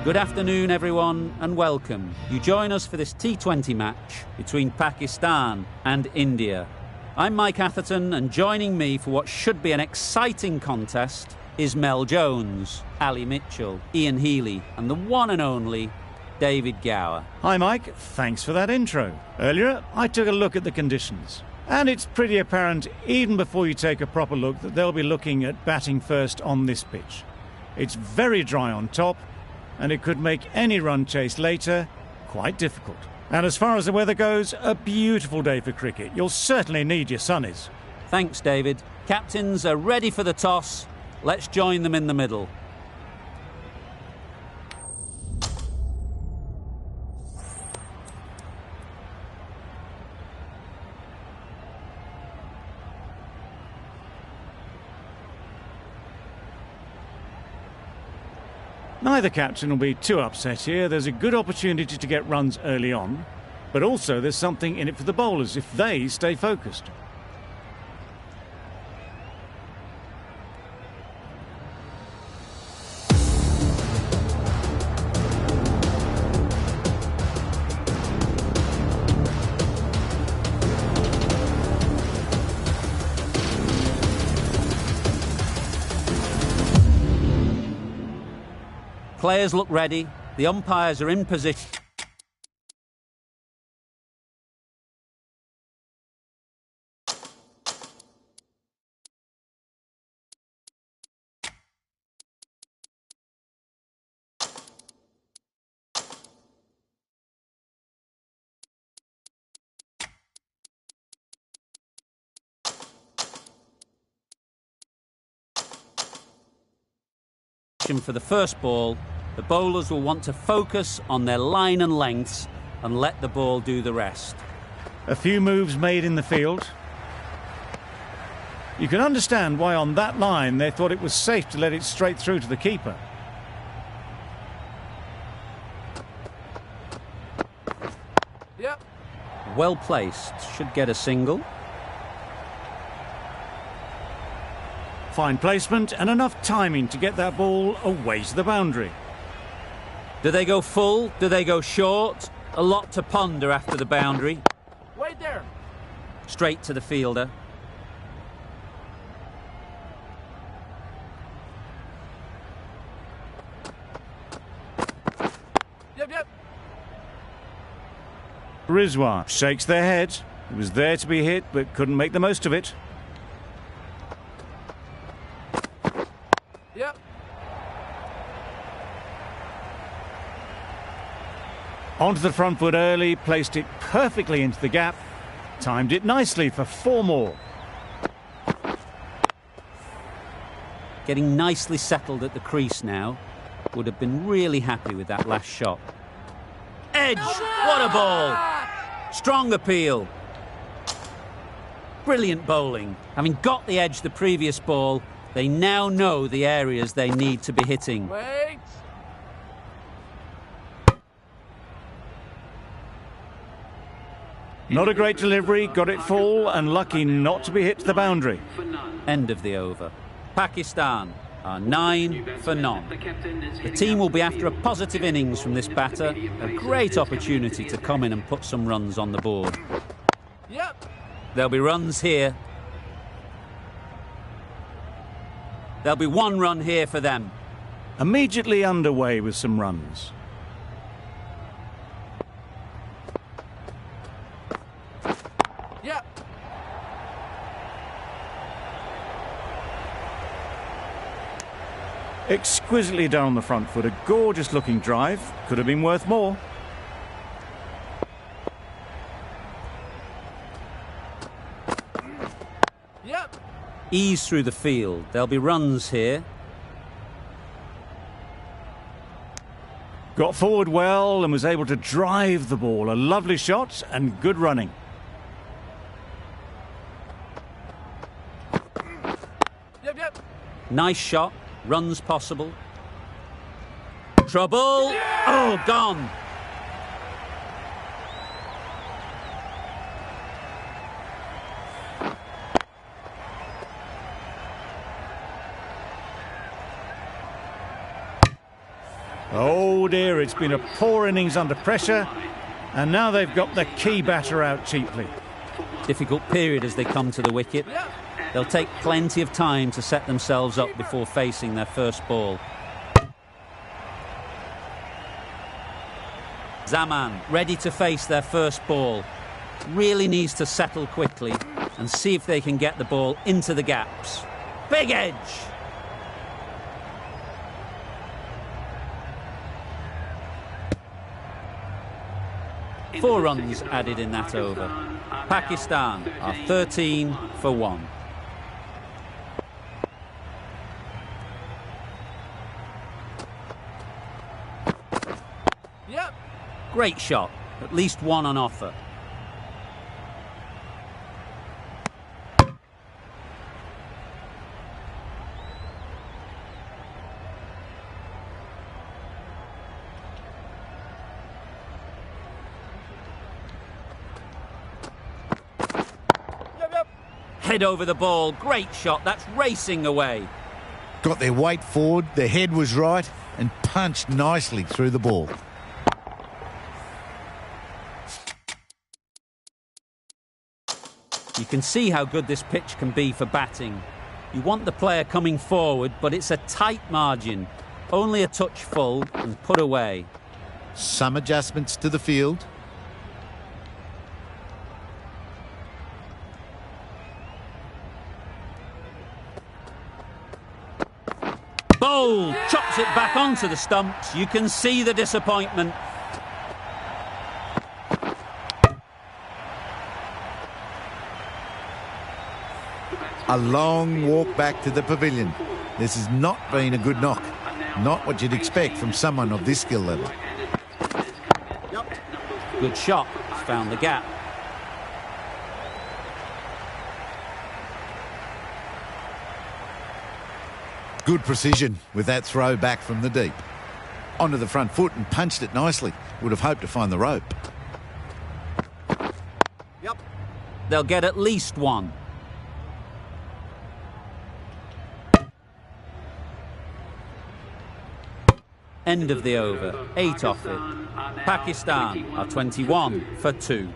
Good afternoon, everyone, and welcome. You join us for this T20 match between Pakistan and India. I'm Mike Atherton, and joining me for what should be an exciting contest is Mel Jones, Ali Mitchell, Ian Healy, and the one and only David Gower. Hi Mike, thanks for that intro. Earlier, I took a look at the conditions. And it's pretty apparent, even before you take a proper look, that they'll be looking at batting first on this pitch. It's very dry on top, and it could make any run chase later quite difficult. And as far as the weather goes, a beautiful day for cricket. You'll certainly need your sunnies. Thanks, David. Captains are ready for the toss. Let's join them in the middle. Neither captain will be too upset here. There's a good opportunity to get runs early on, but also there's something in it for the bowlers if they stay focused. Players look ready. The umpires are in position. For the first ball, the bowlers will want to focus on their line and lengths and let the ball do the rest. A few moves made in the field. You can understand why on that line they thought it was safe to let it straight through to the keeper. Yep. Well placed. Should get a single. Fine placement and enough timing to get that ball away to the boundary. Do they go full? Do they go short? A lot to ponder after the boundary. Wait there. Straight to the fielder. Yep. Rizwan shakes their head. It was there to be hit, but couldn't make the most of it. Yep. Onto the front foot early, placed it perfectly into the gap, timed it nicely for 4 more. Getting nicely settled at the crease now. Would have been really happy with that last shot. Edge! What a ball! Strong appeal. Brilliant bowling. Having got the edge the previous ball, they now know the areas they need to be hitting. Wait. Not a great delivery, got it full and lucky not to be hit to the boundary. End of the over. Pakistan are 9 for none. The team will be after a positive innings from this batter. A great opportunity to come in and put some runs on the board. Yep. There'll be runs here. There'll be 1 run here for them. Immediately underway with some runs. Yep. Exquisitely done on the front foot, a gorgeous looking drive, could have been worth more. Yep. Ease through the field. There'll be runs here. Got forward well and was able to drive the ball. A lovely shot and good running. Yep. Nice shot. Runs possible. Trouble. Oh, gone. Oh, Oh dear, it's been a poor innings under pressure, and now they've got the key batter out cheaply. Difficult period as they come to the wicket. They'll take plenty of time to set themselves up before facing their first ball. Zaman ready to face their first ball. Really needs to settle quickly and see if they can get the ball into the gaps. Big edge! 4 runs added in that over. Pakistan are 13 for 1. Yep. Great shot. At least one on offer. Head over the ball. Great shot. That's racing away. Got their weight forward, their head was right, and punched nicely through the ball. You can see how good this pitch can be for batting. You want the player coming forward, but it's a tight margin. Only a touch full and put away. Some adjustments to the field. Bold! Chops it back onto the stumps. You can see the disappointment. A long walk back to the pavilion. This has not been a good knock. Not what you'd expect from someone of this skill level. Good shot. Found the gap. Good precision with that throw back from the deep. Onto the front foot and punched it nicely. Would have hoped to find the rope. They'll get at least one. End of the over. 8 off it. Pakistan are 21 for 2.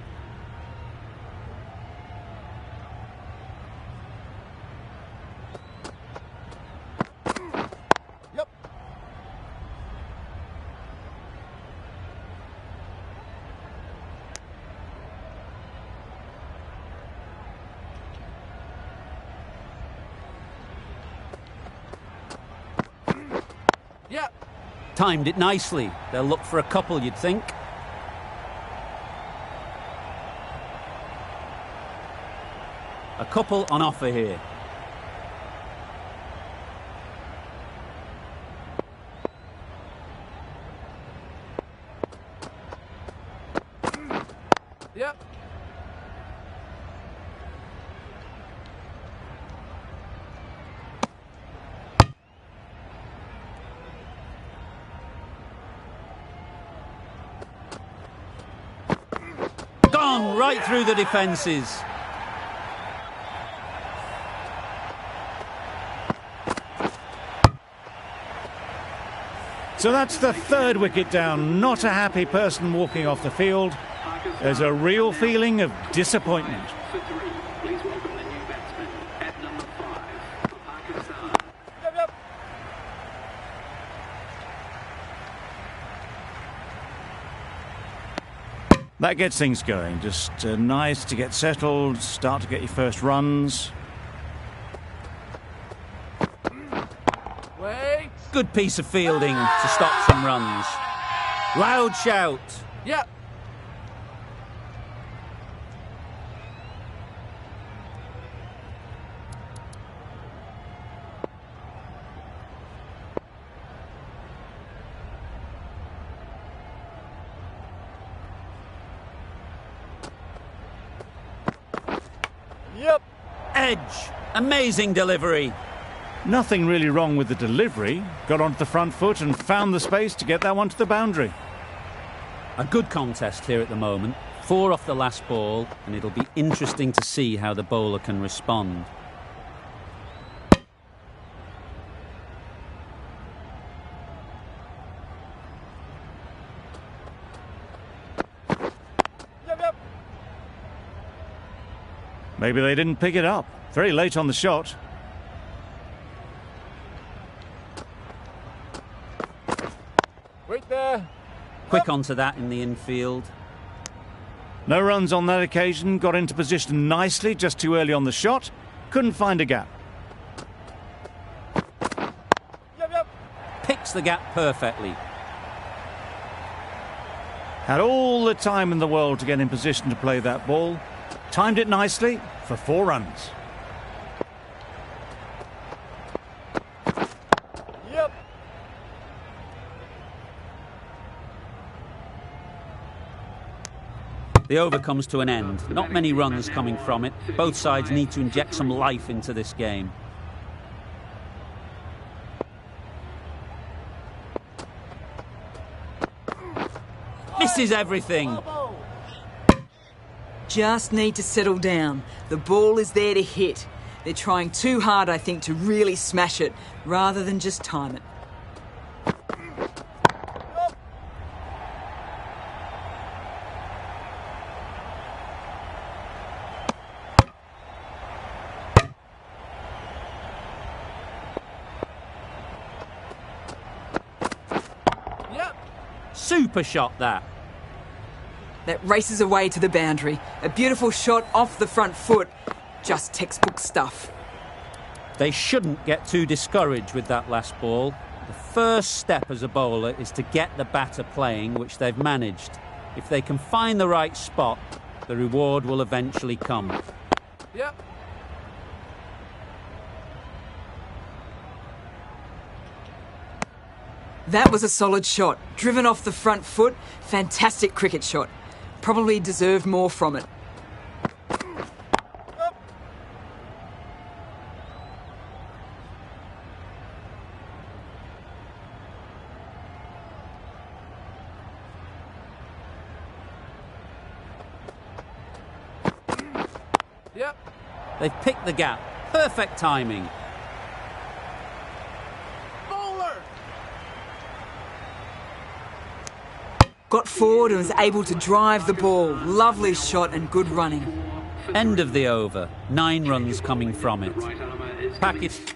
Timed it nicely. They'll look for a couple, you'd think. A couple on offer here. Yep. Gone right through the defences. So that's the 3rd wicket down. Not a happy person walking off the field. There's a real feeling of disappointment. That gets things going. Just nice to get settled, start to get your first runs. Wait. Good piece of fielding to stop some runs. Loud shout. Yep. Edge. Amazing delivery. Nothing really wrong with the delivery. Got onto the front foot and found the space to get that one to the boundary. A good contest here at the moment. 4 off the last ball, and it'll be interesting to see how the bowler can respond. Maybe they didn't pick it up. Very late on the shot. Wait there. Quick onto that in the infield. No runs on that occasion. Got into position nicely, just too early on the shot. Couldn't find a gap. Yep. Picks the gap perfectly. Had all the time in the world to get in position to play that ball. Timed it nicely for 4 runs. Yep. The over comes to an end. Not many runs coming from it. Both sides need to inject some life into this game. Misses everything. Just need to settle down. The ball is there to hit. They're trying too hard, I think, to really smash it, rather than just time it. Yep. Super shot that. That races away to the boundary. A beautiful shot off the front foot. Just textbook stuff. They shouldn't get too discouraged with that last ball. The first step as a bowler is to get the batter playing, which they've managed. If they can find the right spot, the reward will eventually come. Yep. That was a solid shot. Driven off the front foot. Fantastic cricket shot. Probably deserved more from it. Yep. They've picked the gap. Perfect timing. Bowler. Got forward and was able to drive the ball. Lovely shot and good running. End of the over. 9 runs coming from it. Pakistan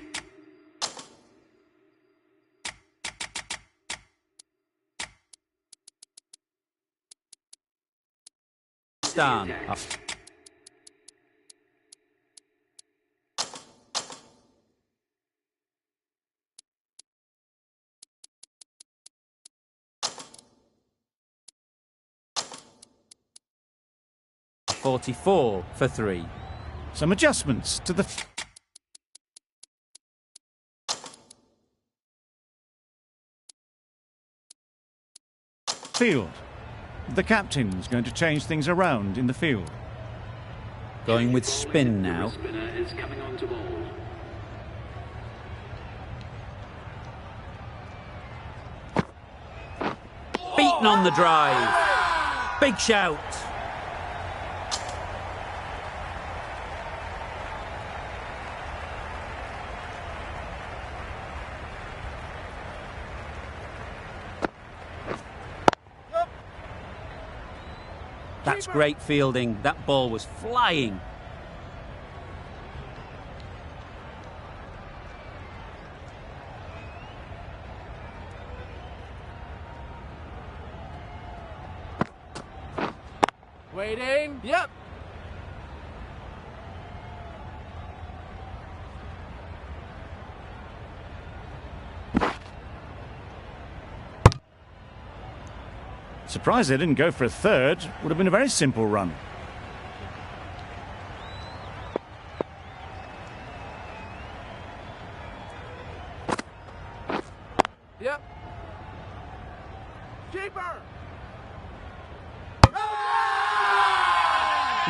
up 44 for 3. Some adjustments to the field. The captain's going to change things around in the field. Going with spin now. Beaten on the drive. Big shout. That's great fielding. That ball was flying. Waiting. Yep. Surprised they didn't go for a third. Would have been a very simple run. Yep. Keeper.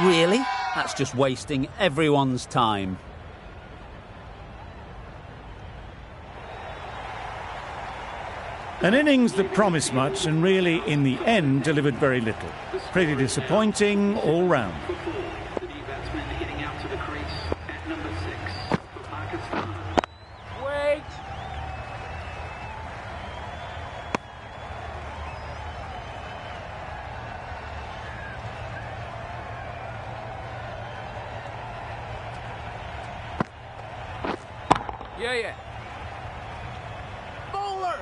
Really? That's just wasting everyone's time. An innings that promised much and really, in the end, delivered very little. Pretty disappointing all round. Wait. Yeah. Bowler!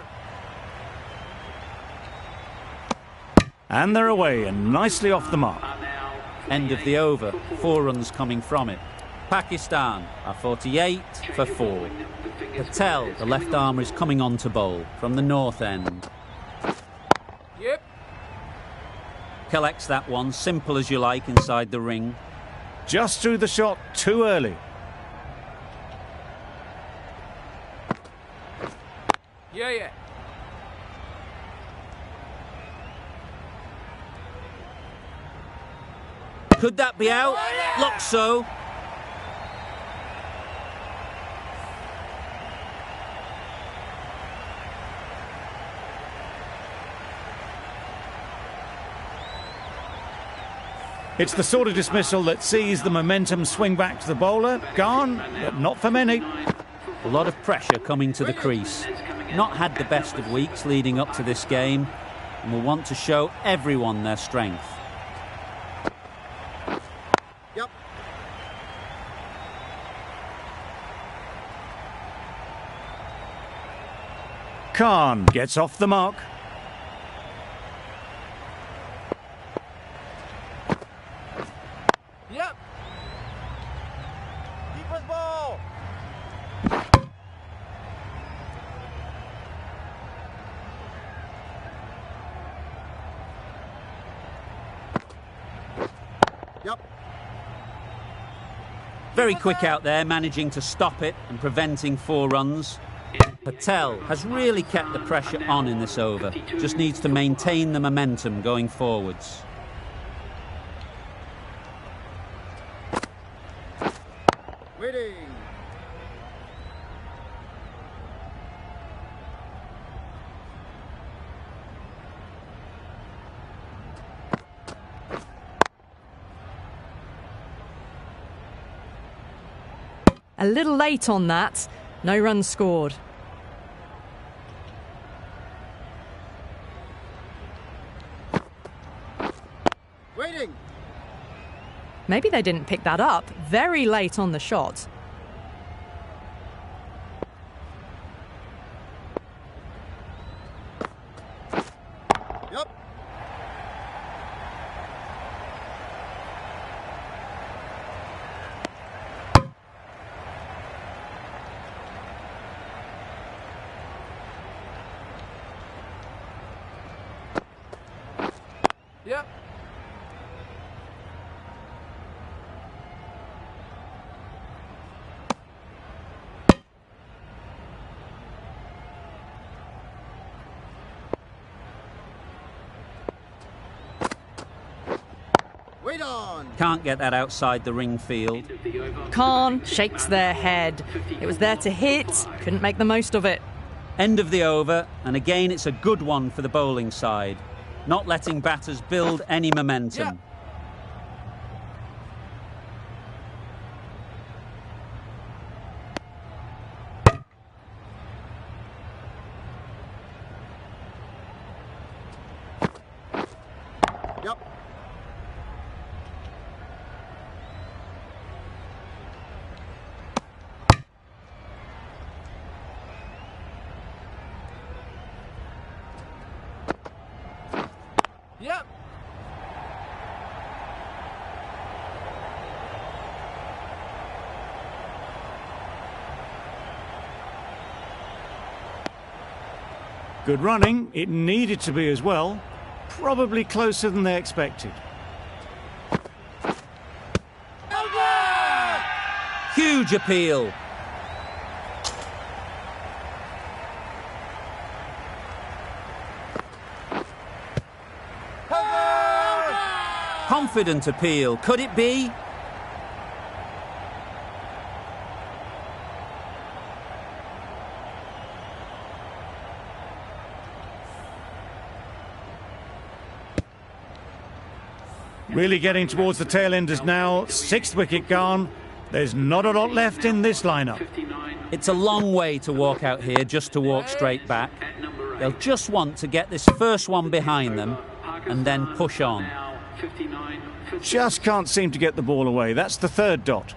And they're away and nicely off the mark. End of the over, 4 runs coming from it. Pakistan are 48 for 4. Patel, the left armer, is coming on to bowl from the north end. Yep. Collects that one, simple as you like, inside the ring. Just threw the shot too early. Yeah. Could that be out? Looks so. It's the sort of dismissal that sees the momentum swing back to the bowler. Gone, but not for many. A lot of pressure coming to the crease. Not had the best of weeks leading up to this game, and will want to show everyone their strength. Yep. Khan gets off the mark. Yep. Keeper's ball. Yep. Very quick out there, managing to stop it and preventing 4 runs. Patel has really kept the pressure on in this over. Just needs to maintain the momentum going forwards. Waiting. A little late on that. No runs scored. Waiting. Maybe they didn't pick that up. Very late on the shot. Yep. Yep. Wait on. Can't get that outside the ring field. Khan shakes their head. It was there to hit. Couldn't make the most of it. End of the over, and again it's a good one for the bowling side. Not letting batters build any momentum. Yeah. Yep. Yep. Good running. It needed to be as well. Probably closer than they expected. Huge appeal. Confident appeal. Could it be? Really getting towards the tail enders now. 6th wicket gone. There's not a lot left in this lineup. It's a long way to walk out here just to walk straight back. They'll just want to get this first one behind them and then push on. Just can't seem to get the ball away. That's the 3rd dot.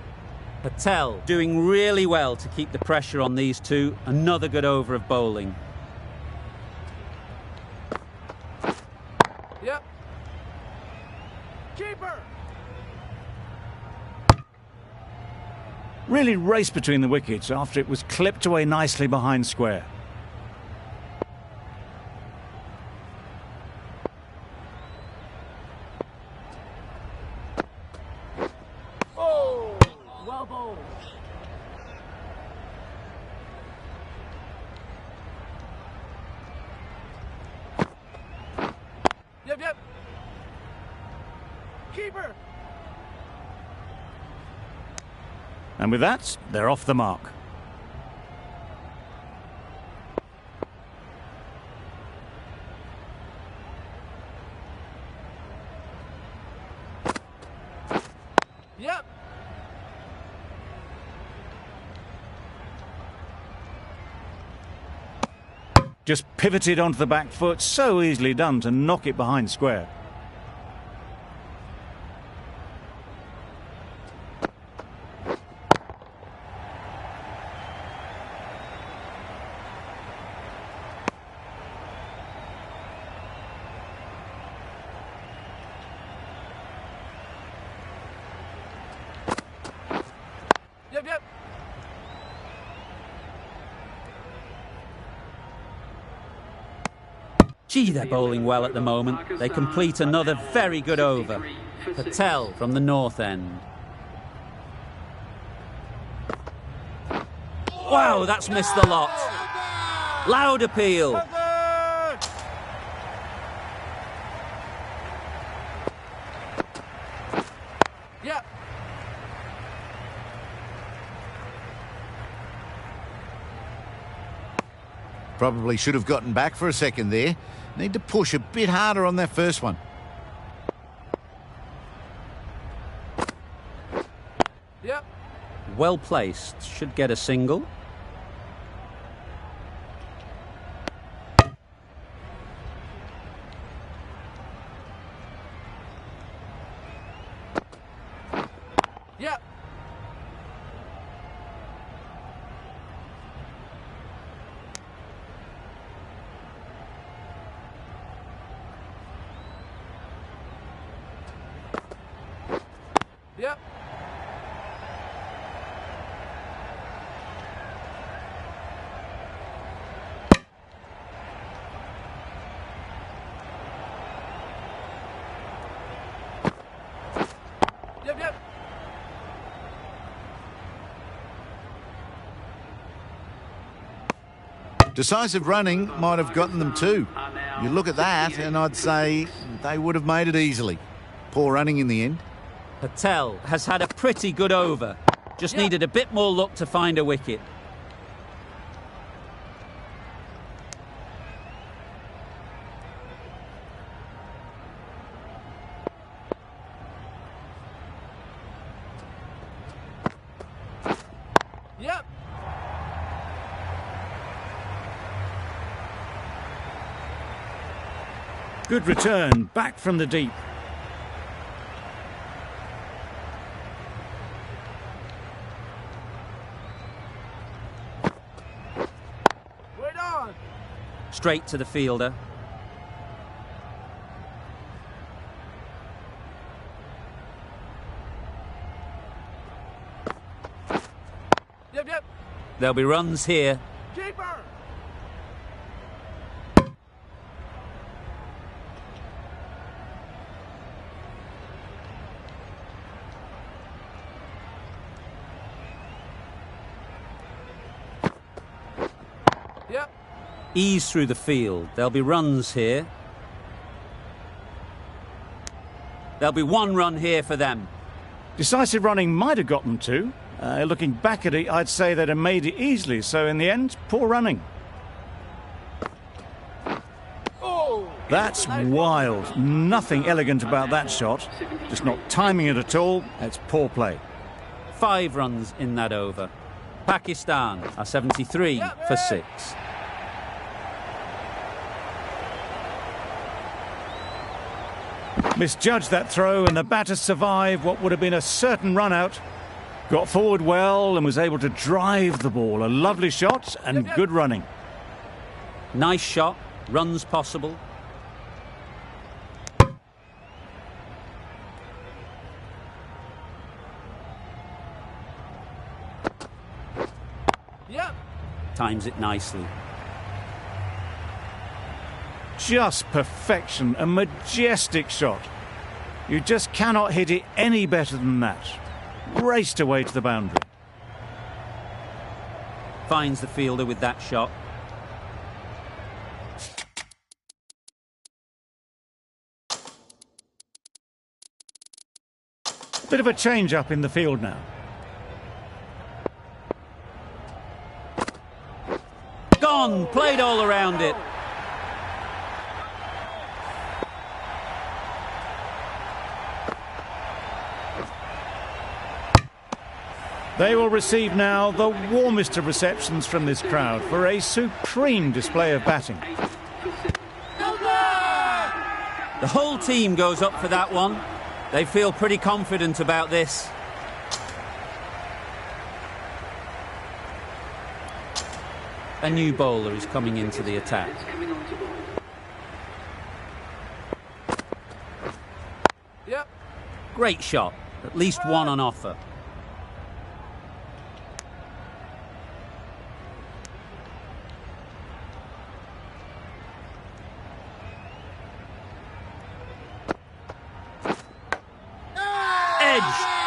Patel doing really well to keep the pressure on these two. Another good over of bowling. Yep. Keeper. Really raced between the wickets after it was clipped away nicely behind square. Oh, well bowled. Yep. Keeper. And with that, they're off the mark. Yep. Just pivoted onto the back foot, so easily done to knock it behind square. Yep. Gee, they're bowling well at the moment. They complete another very good over. Patel from the north end. Wow, that's missed the lot. Loud appeal. Yep. Probably should have gotten back for a second there. Need to push a bit harder on that first one. Yep. Well placed. Should get a single. Yep. Yep. Yep. Decisive running might have gotten them too. You look at that and I'd say they would have made it easily. Poor running in the end. Patel has had a pretty good over. Just needed a bit more luck to find a wicket. Yep. Good return, back from the deep. Wait on. Straight to the fielder. Yep. There'll be runs here. Keeper. Yep. Ease through the field. There'll be runs here. There'll be one run here for them. Decisive running might have got them two. Looking back at it, I'd say they'd have made it easily. So in the end, poor running. Oh. That's wild. Nothing elegant about that shot. Just not timing it at all. It's poor play. 5 runs in that over. Pakistan are 73 for 6. Misjudged that throw and the batters survive what would have been a certain run out. Got forward well and was able to drive the ball. A lovely shot and good running. Nice shot, runs possible. Yep. Times it nicely. Just perfection, a majestic shot. You just cannot hit it any better than that. Raced away to the boundary. Finds the fielder with that shot. Bit of a change up in the field now. Gone! Played all around it. They will receive now the warmest of receptions from this crowd for a supreme display of batting. The whole team goes up for that one. They feel pretty confident about this. A new bowler is coming into the attack. Yep. Great shot. At least one on offer.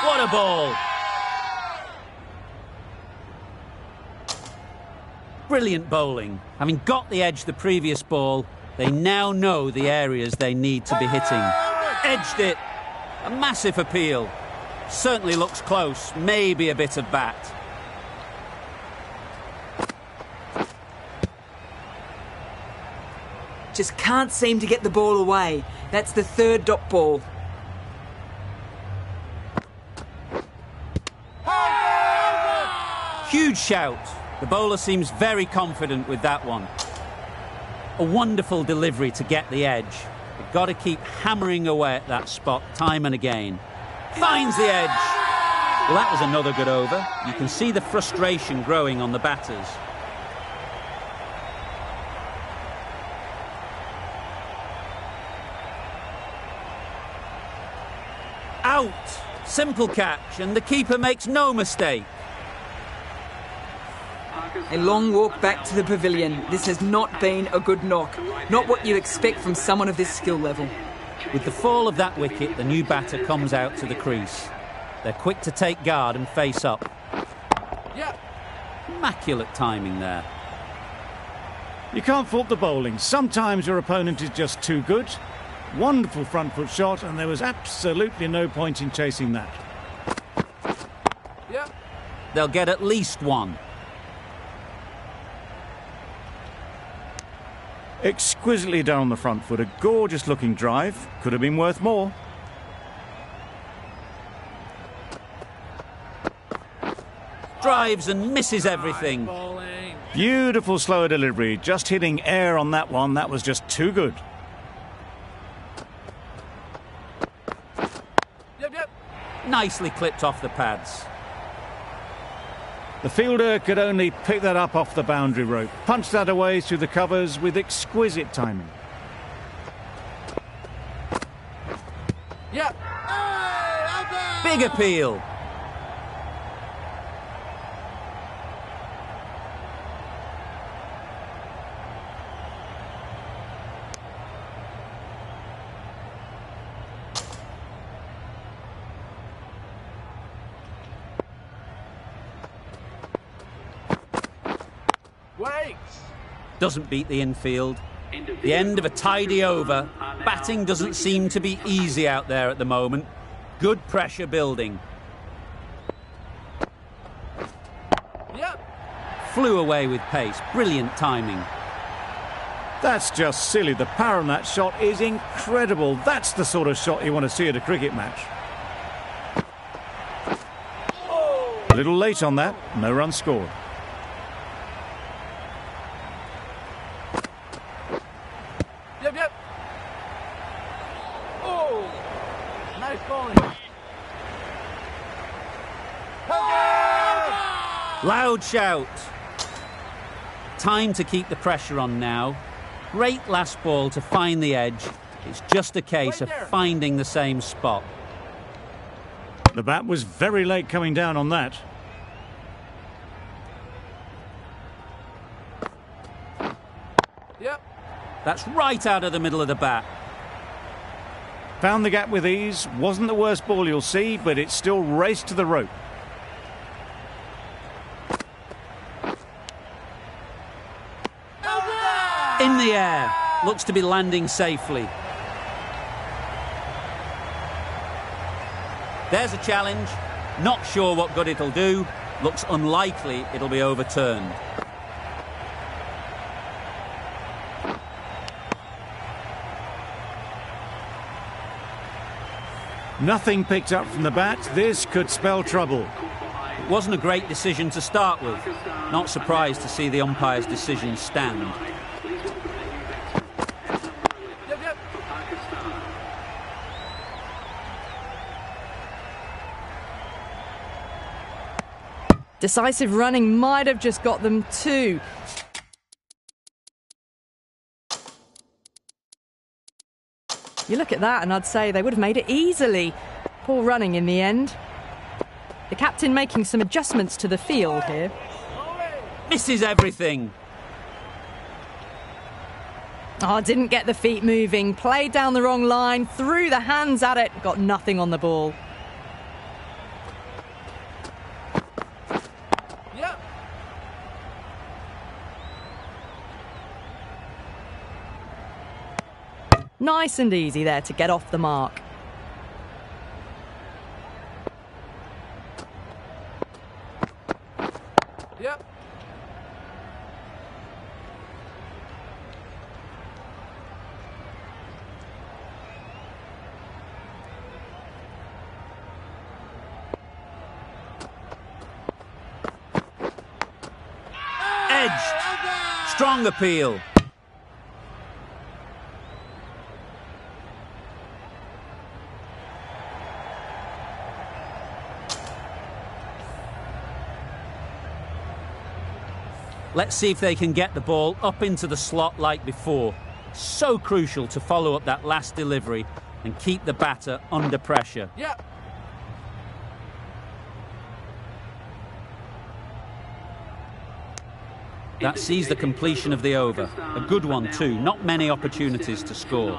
What a ball! Brilliant bowling. Having got the edge the previous ball, they now know the areas they need to be hitting. Edged it. A massive appeal. Certainly looks close. Maybe a bit of bat. Just can't seem to get the ball away. That's the third dot ball. Huge shout. The bowler seems very confident with that one. A wonderful delivery to get the edge. They've got to keep hammering away at that spot time and again. Finds the edge. Well, that was another good over. You can see the frustration growing on the batters. Out. Simple catch, and the keeper makes no mistake. A long walk back to the pavilion. This has not been a good knock. Not what you expect from someone of this skill level. With the fall of that wicket, the new batter comes out to the crease. They're quick to take guard and face up. Yep. Immaculate timing there. You can't fault the bowling. Sometimes your opponent is just too good. Wonderful front foot shot, and there was absolutely no point in chasing that. Yep. They'll get at least one. Exquisitely down the front foot, a gorgeous looking drive. Could have been worth more. Drives and misses everything. Bowling. Beautiful slower delivery, just hitting air on that one. That was just too good. Yep. Nicely clipped off the pads. The fielder could only pick that up off the boundary rope. Punched that away through the covers with exquisite timing. Yep. Big appeal. Wait. Doesn't beat the infield. The end of a tidy over. Batting doesn't seem to be easy out there at the moment. Good pressure building. Yep. Flew away with pace. Brilliant timing. That's just silly. The power on that shot is incredible. That's the sort of shot you want to see at a cricket match. A little late on that. No run scored. Yep. Oh. Nice bowling. Okay. Loud shout. Time to keep the pressure on now. Great last ball to find the edge. It's just a case of finding the same spot. The bat was very late coming down on that. Yep. That's right out of the middle of the bat. Found the gap with ease. Wasn't the worst ball you'll see, but it still raced to the rope. In the air. Looks to be landing safely. There's a challenge. Not sure what good it'll do. Looks unlikely it'll be overturned. Nothing picked up from the bat. This could spell trouble. It wasn't a great decision to start with. Not surprised to see the umpire's decision stand. Yep. Decisive running might have just got them too. You look at that and I'd say they would have made it easily. Poor running in the end. The captain making some adjustments to the field here. Misses everything. Oh, didn't get the feet moving. Played down the wrong line. Threw the hands at it. Got nothing on the ball. Yep. Nice and easy there to get off the mark. Yep. Edged. Strong appeal. Let's see if they can get the ball up into the slot like before. So crucial to follow up that last delivery and keep the batter under pressure. Yep. That sees the completion of the over. A good one too. Not many opportunities to score.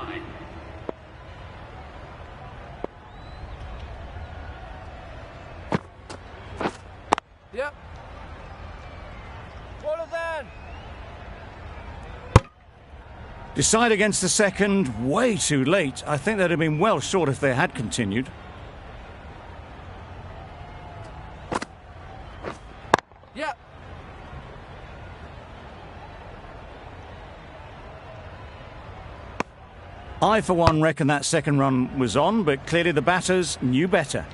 Yep. Ball it then. Decide against the second, way too late. I think they'd have been well short if they had continued. Yep. I, for one, reckon that second run was on, but clearly the batters knew better.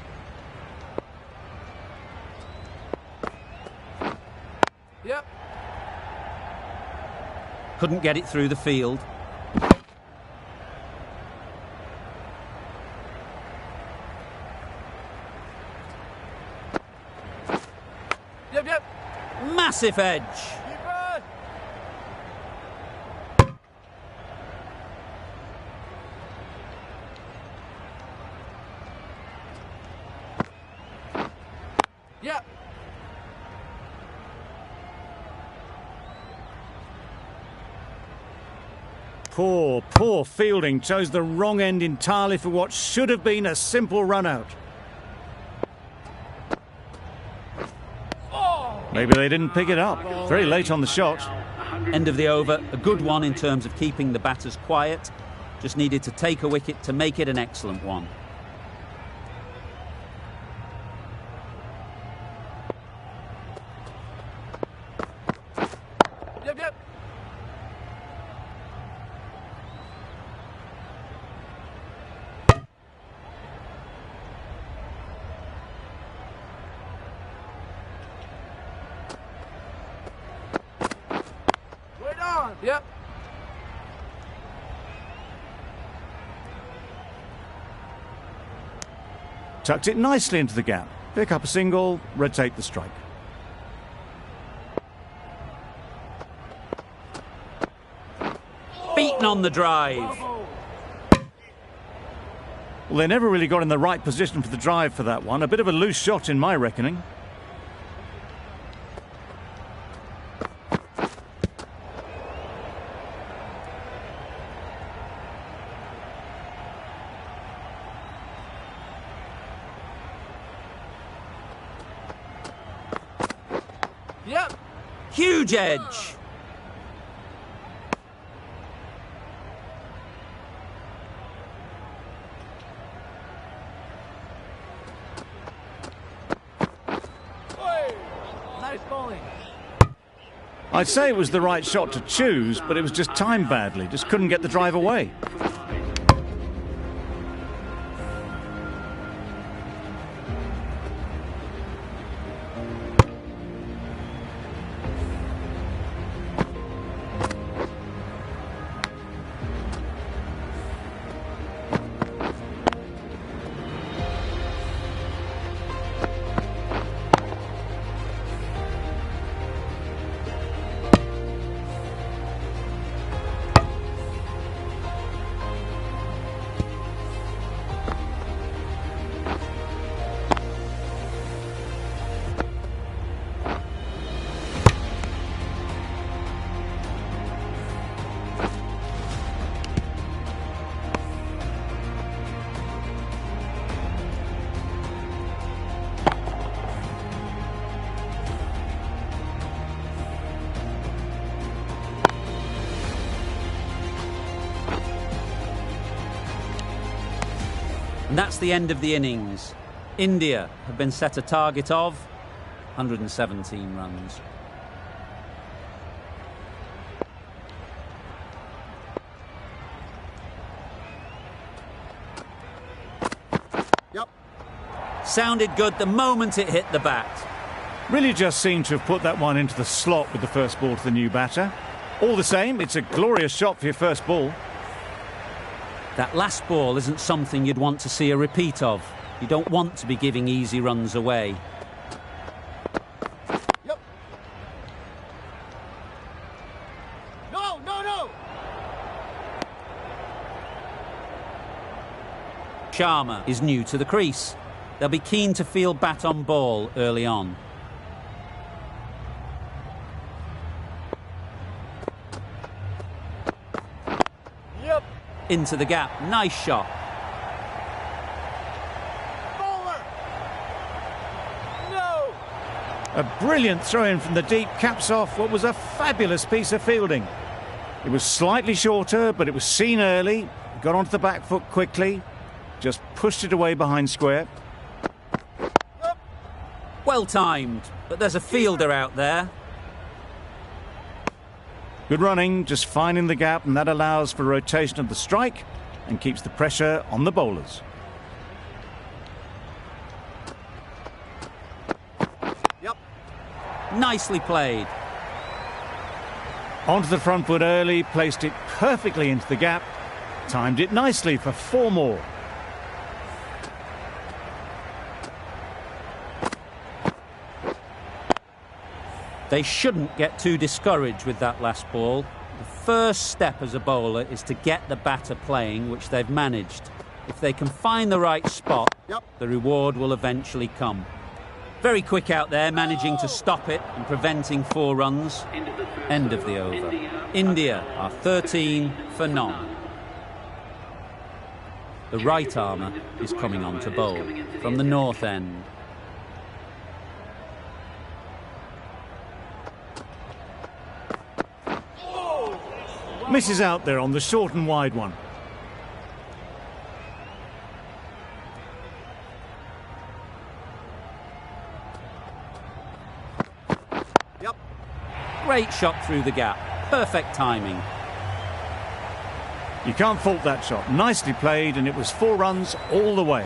Yep. Couldn't get it through the field. Yep. Massive edge. Keep on. Yep. Poor fielding. Chose the wrong end entirely for what should have been a simple run out. Maybe they didn't pick it up. Very late on the shot. End of the over. A good one in terms of keeping the batters quiet. Just needed to take a wicket to make it an excellent one. Yep. Wait on. Yep. Tucked it nicely into the gap. Pick up a single, rotate the strike. on the drive. Well, they never really got in the right position for the drive for that one. A bit of a loose shot in my reckoning. Yep. Huge edge. Nice bowling. I'd say it was the right shot to choose, but it was just timed badly. Just couldn't get the drive away. And that's the end of the innings. India have been set a target of 117 runs. Yep. Sounded good the moment it hit the bat. Really just seemed to have put that one into the slot with the first ball to the new batter. All the same, it's a glorious shot for your first ball. That last ball isn't something you'd want to see a repeat of. You don't want to be giving easy runs away. Yep. No, no, no. Sharma is new to the crease. They'll be keen to field bat on ball early on. Yep. Into the gap. Nice shot. Bowler. No. A brilliant throw-in from the deep caps off what was a fabulous piece of fielding. It was slightly shorter, but it was seen early. Got onto the back foot quickly. Just pushed it away behind square. Well timed, but there's a fielder out there. Good running, just finding the gap, and that allows for rotation of the strike and keeps the pressure on the bowlers. Yep. Nicely played. Onto the front foot early, placed it perfectly into the gap, timed it nicely for 4 more. They shouldn't get too discouraged with that last ball. The first step as a bowler is to get the batter playing, which they've managed. If they can find the right spot, the reward will eventually come. Very quick out there, managing to stop it and preventing 4 runs. End of the over. India are 13 for none. The right armour is coming on to bowl from the north end. Misses out there on the short and wide one. Yep. Great shot through the gap. Perfect timing. You can't fault that shot. Nicely played, and it was 4 runs all the way.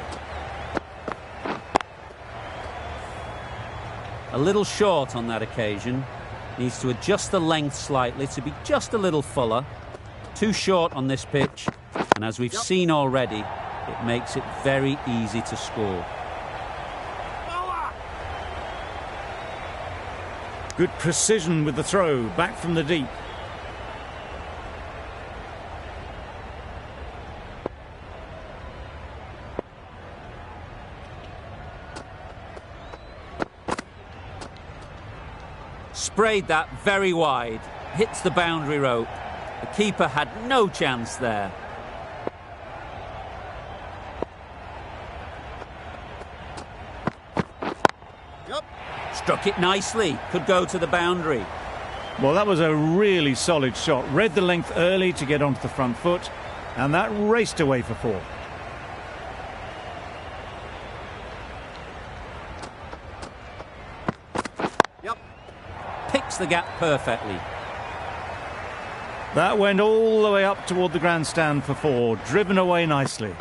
A little short on that occasion. Needs to adjust the length slightly to be just a little fuller. Too short on this pitch, and as we've seen already, it makes it very easy to score. Good precision with the throw, back from the deep. Sprayed that very wide. Hits the boundary rope. The keeper had no chance there. Yep. Struck it nicely. Could go to the boundary. Well, that was a really solid shot. Read the length early to get onto the front foot, and that raced away for 4. Yep. Picks the gap perfectly. That went all the way up toward the grandstand for 4, driven away nicely.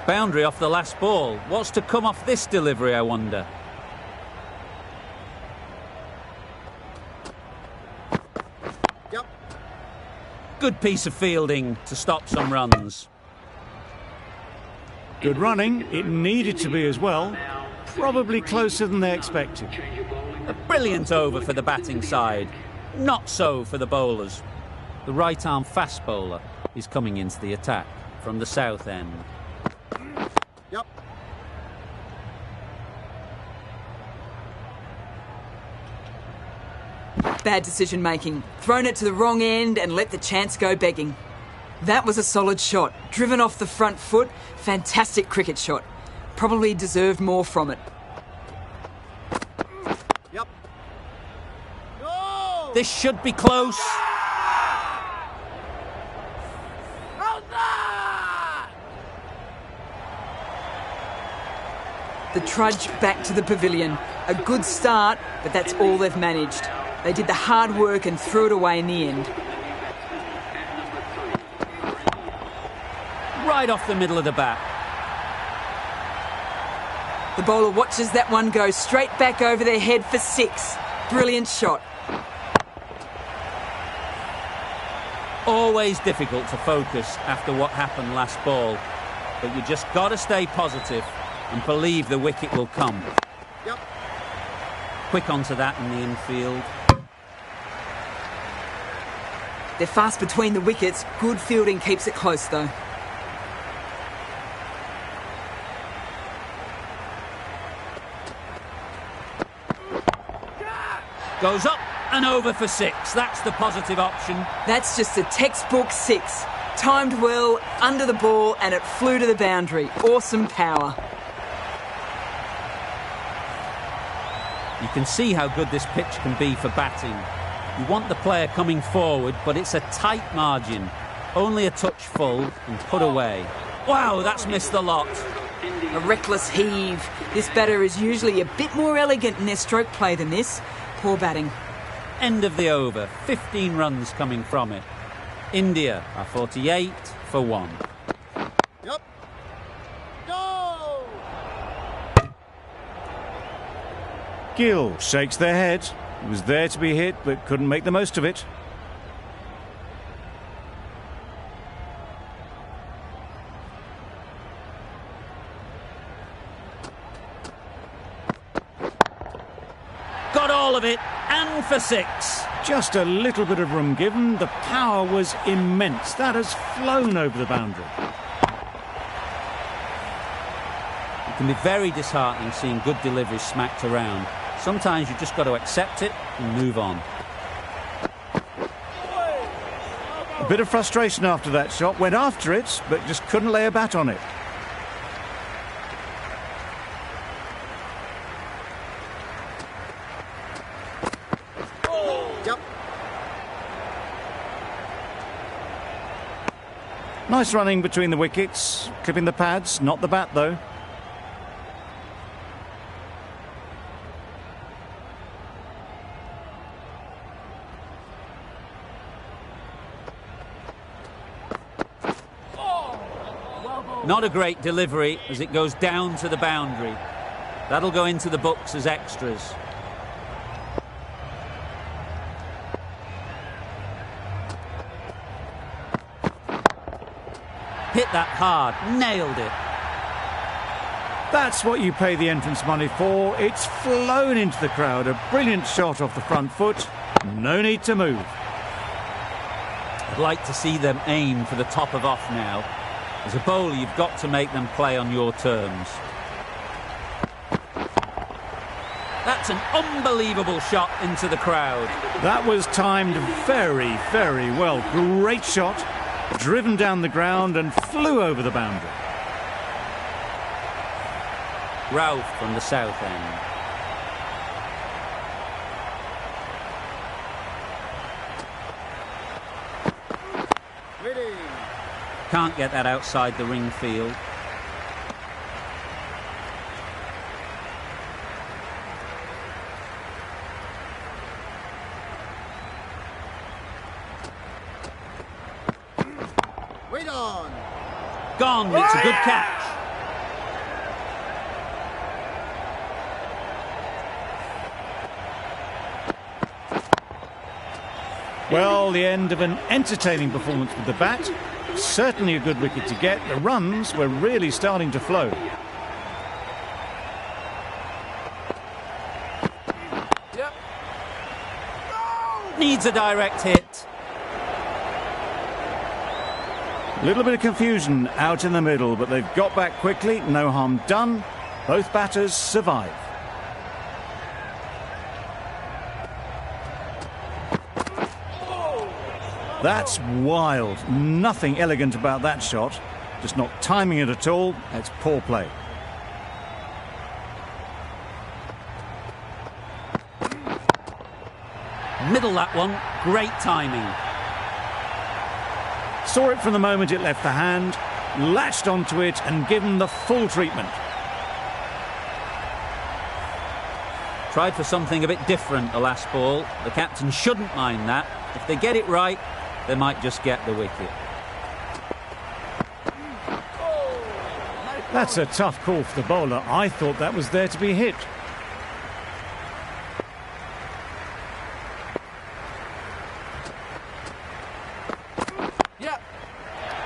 Boundary off the last ball. What's to come off this delivery, I wonder? Yep. Good piece of fielding to stop some runs. Good running. It needed to be as well. Probably closer than they expected. A brilliant over for the batting side. Not so for the bowlers. The right-arm fast bowler is coming into the attack from the south end. Yep. Bad decision making. Thrown it to the wrong end and let the chance go begging. That was a solid shot. Driven off the front foot. Fantastic cricket shot. Probably deserved more from it. Yep. No! This should be close. How's that? The trudge back to the pavilion. A good start, but that's all they've managed. They did the hard work and threw it away in the end. Right off the middle of the bat. The bowler watches that one go straight back over their head for 6. Brilliant shot. Always difficult to focus after what happened last ball. But you just got to stay positive and believe the wicket will come. Yep. Quick onto that in the infield. They're fast between the wickets. Good fielding keeps it close though. Goes up and over for 6. That's the positive option. That's just a textbook 6. Timed well, under the ball, and it flew to the boundary. Awesome power. You can see how good this pitch can be for batting. You want the player coming forward, but it's a tight margin. Only a touch full and put away. Wow, that's missed the lot. A reckless heave. This batter is usually a bit more elegant in their stroke play than this. Poor batting. End of the over. 15 runs coming from it. India are 48 for 1. Yep. Go! Gill shakes their head. It was there to be hit, but couldn't make the most of it. Got all of it, and for 6. Just a little bit of room given. The power was immense. That has flown over the boundary. It can be very disheartening seeing good deliveries smacked around. Sometimes you just got to accept it and move on. A bit of frustration after that shot. Went after it, but just couldn't lay a bat on it. Yep. Nice running between the wickets. Clipping the pads, not the bat though. Not a great delivery as it goes down to the boundary. That'll go into the books as extras. Hit that hard, nailed it. That's what you pay the entrance money for. It's flown into the crowd. A brilliant shot off the front foot. No need to move. I'd like to see them aim for the top of off now. As a bowler, you've got to make them play on your terms. That's an unbelievable shot into the crowd. That was timed very, very well. Great shot, driven down the ground and flew over the boundary. Ralph from the south end. Waiting. Can't get that outside the ring field. Wait on. Gone, it's a good catch. Well, the end of an entertaining performance with the bat. Certainly a good wicket to get. The runs were really starting to flow. Yep. Needs a direct hit. A little bit of confusion out in the middle, but they've got back quickly. No harm done. Both batters survive. That's wild. Nothing elegant about that shot. Just not timing it at all. It's poor play. Middle that one. Great timing. Saw it from the moment it left the hand, latched onto it and given the full treatment. Tried for something a bit different the last ball. The captain shouldn't mind that. If they get it right, they might just get the wicket. That's a tough call for the bowler. I thought that was there to be hit. Yep.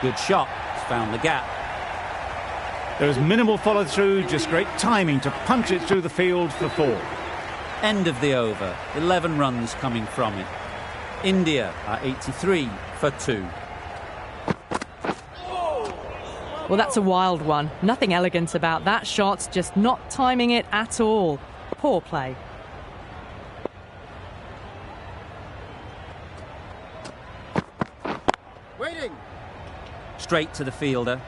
Good shot. It's found the gap. There was minimal follow-through, just great timing to punch it through the field for 4. End of the over. 11 runs coming from it. India are 83 for 2. Well, that's a wild one. Nothing elegant about that shot, just not timing it at all. Poor play. Waiting. Straight to the fielder.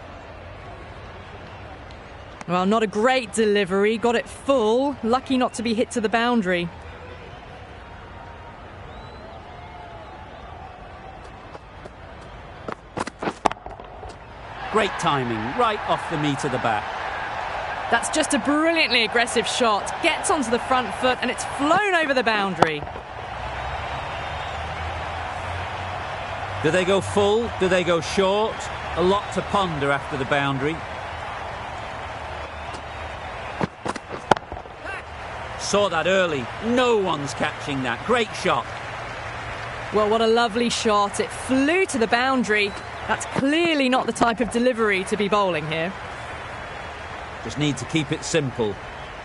Well, not a great delivery. Got it full. Lucky not to be hit to the boundary. Great timing, right off the meat of the bat. That's just a brilliantly aggressive shot. Gets onto the front foot and it's flown over the boundary. Do they go full? Do they go short? A lot to ponder after the boundary. Saw that early. No one's catching that. Great shot. Well, what a lovely shot. It flew to the boundary. That's clearly not the type of delivery to be bowling here. Just need to keep it simple.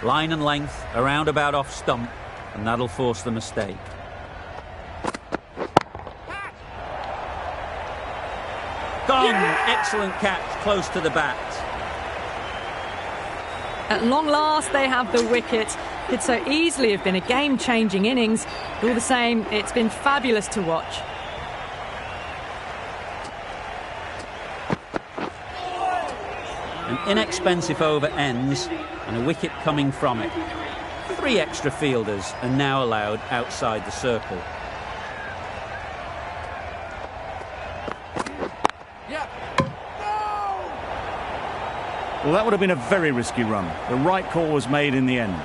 Line and length, around about off stump, and that'll force the mistake. Gone! Excellent catch, close to the bat. At long last, they have the wicket. Could so easily have been a game-changing innings. All the same, it's been fabulous to watch. An inexpensive over ends and a wicket coming from it. 3 extra fielders are now allowed outside the circle. Yep. Well, that would have been a very risky run. The right call was made in the end.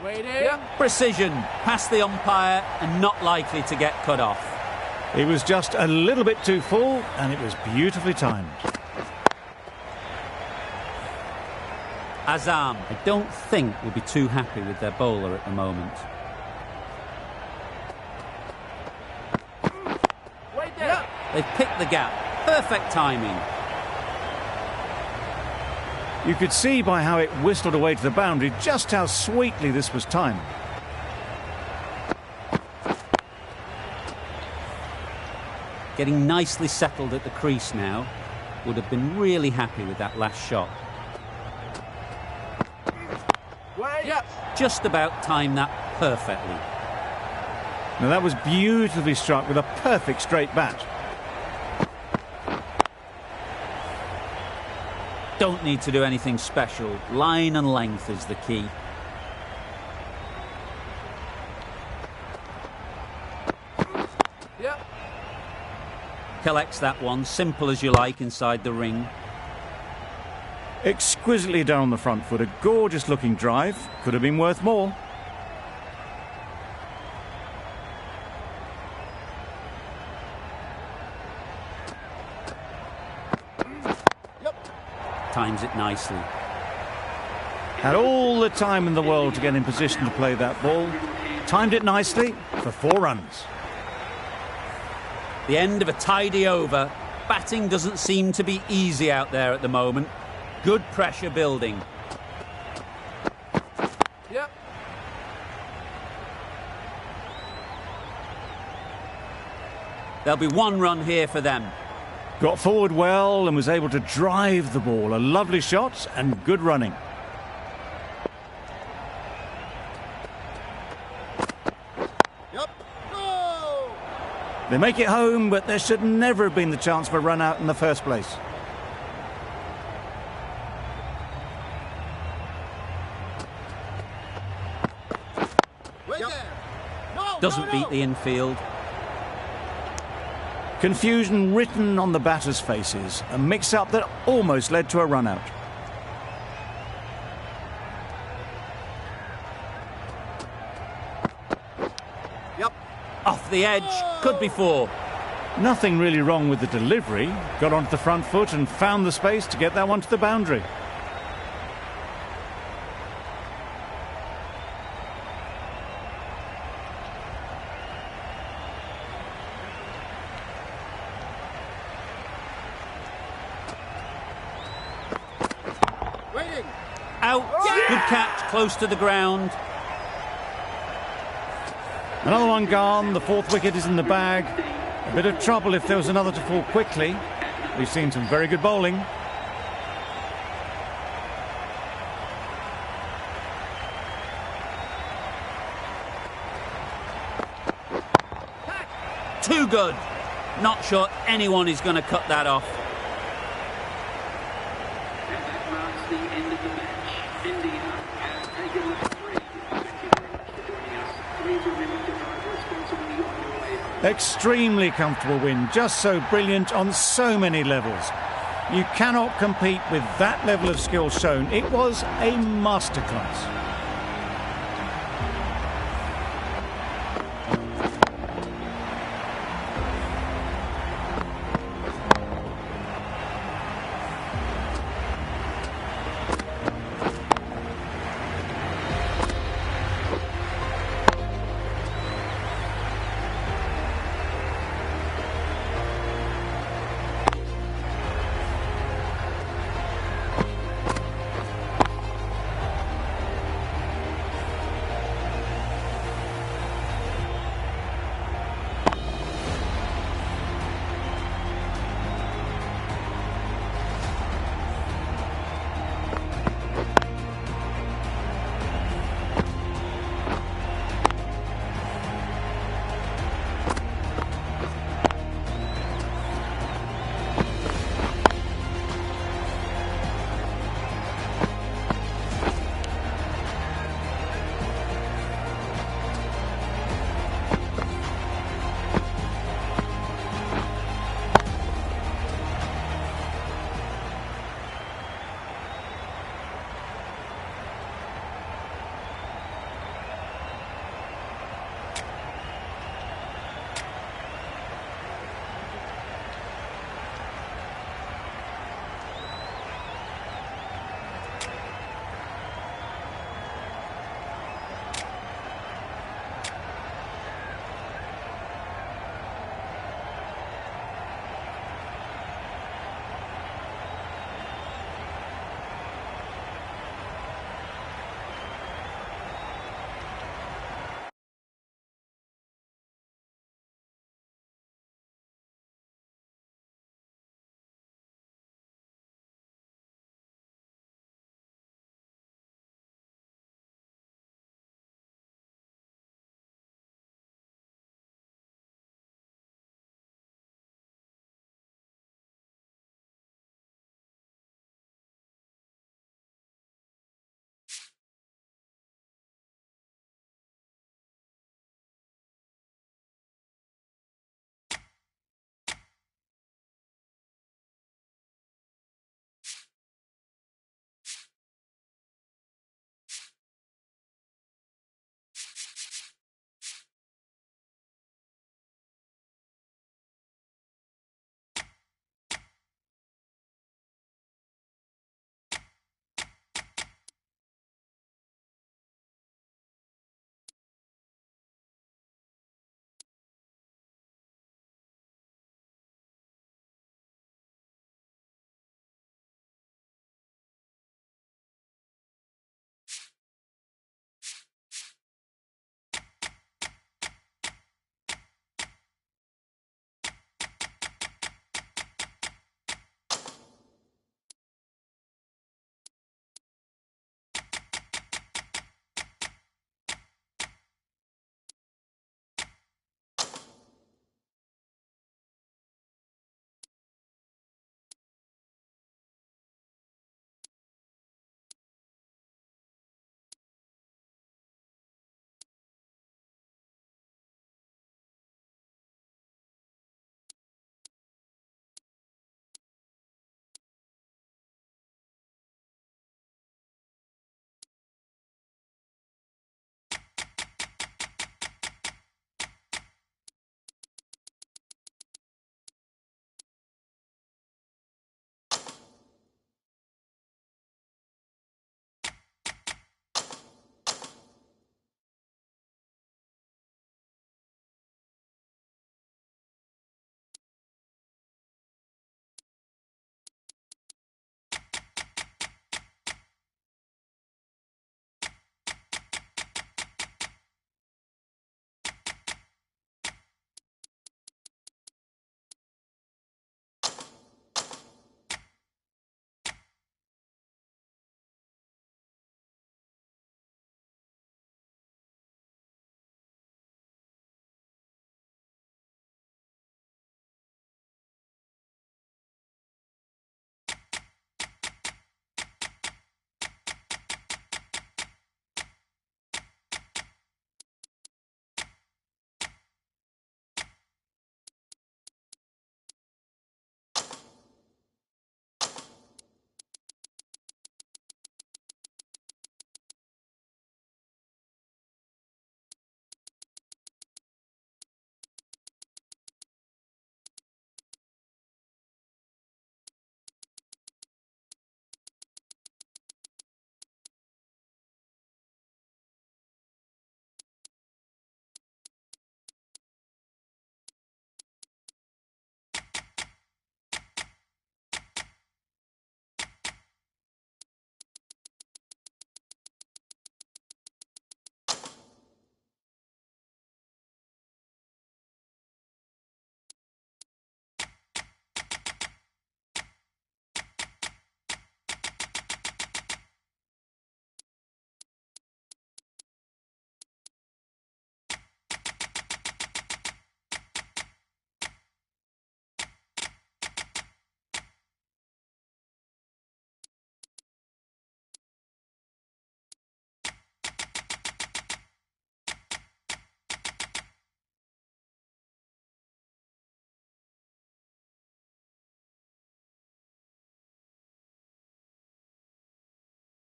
Waiting. Yep. Precision, past the umpire and not likely to get cut off. It was just a little bit too full and it was beautifully timed. Azam, I don't think, will be too happy with their bowler at the moment. Wait there. Yep. They've picked the gap. Perfect timing. You could see by how it whistled away to the boundary just how sweetly this was timed. Getting nicely settled at the crease now. Would have been really happy with that last shot. Wait. Yep. Just about timed that perfectly. Now that was beautifully struck with a perfect straight bat. Don't need to do anything special. Line and length is the key. Yep. Collects that one, simple as you like, inside the ring. Exquisitely done on the front foot. A gorgeous looking drive. Could have been worth more. Times it nicely. Had all the time in the world to get in position to play that ball. Timed it nicely for 4 runs. The end of a tidy over. Batting doesn't seem to be easy out there at the moment. Good pressure building. Yep. There'll be 1 run here for them. Got forward well and was able to drive the ball. A lovely shot and good running. Yep. Go! They make it home, but there should never have been the chance for a run out in the first place. Wait there. No, Doesn't beat the infield. Confusion written on the batters' faces. A mix-up that almost led to a run-out. Yep. Off the edge. Could be 4. Nothing really wrong with the delivery. Got onto the front foot and found the space to get that one to the boundary. Waiting. Out. Good catch, close to the ground. Another one gone. The 4th wicket is in the bag. A bit of trouble if there was another to fall quickly. We've seen some very good bowling. Too good. Not sure anyone is going to cut that off. And that marks the end of the match. India has taken the 3. Thank you very much for joining us. Please remember to drive responsibly on your way home. Extremely comfortable win. Just so brilliant on so many levels. You cannot compete with that level of skill shown. It was a masterclass.